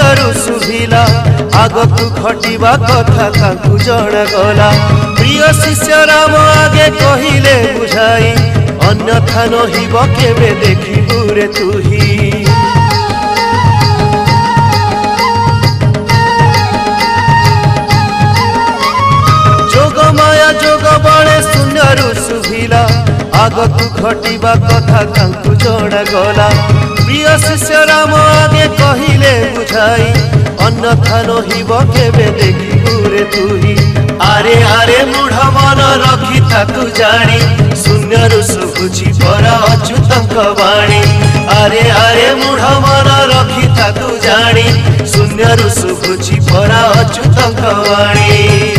शून्यरू शुभिला आगकु घटिबा कथा तांकु जणा गला। प्रिय शिष्य राम आगे कहिले बुझाई अन्यथा नहिब केबे देखिबु रे तुही। जोग माया जोग बळे शून्यरू शुभिला आगकु घटिबा कथा तांकु जणा गला। प्रिय शिष्य राम आगे कहिले बुझाई अन्यथा नहिब केबे देखिबु रे तुही। आरे आरे मूढ़ मन रखी ताकु जानी शून्यरू शुभुची परा अच्युतंक वाणी। आरे आरे मूढ़ मन रखी ताकु जानी शून्यरू शुभुची परा अच्युतंक वाणी।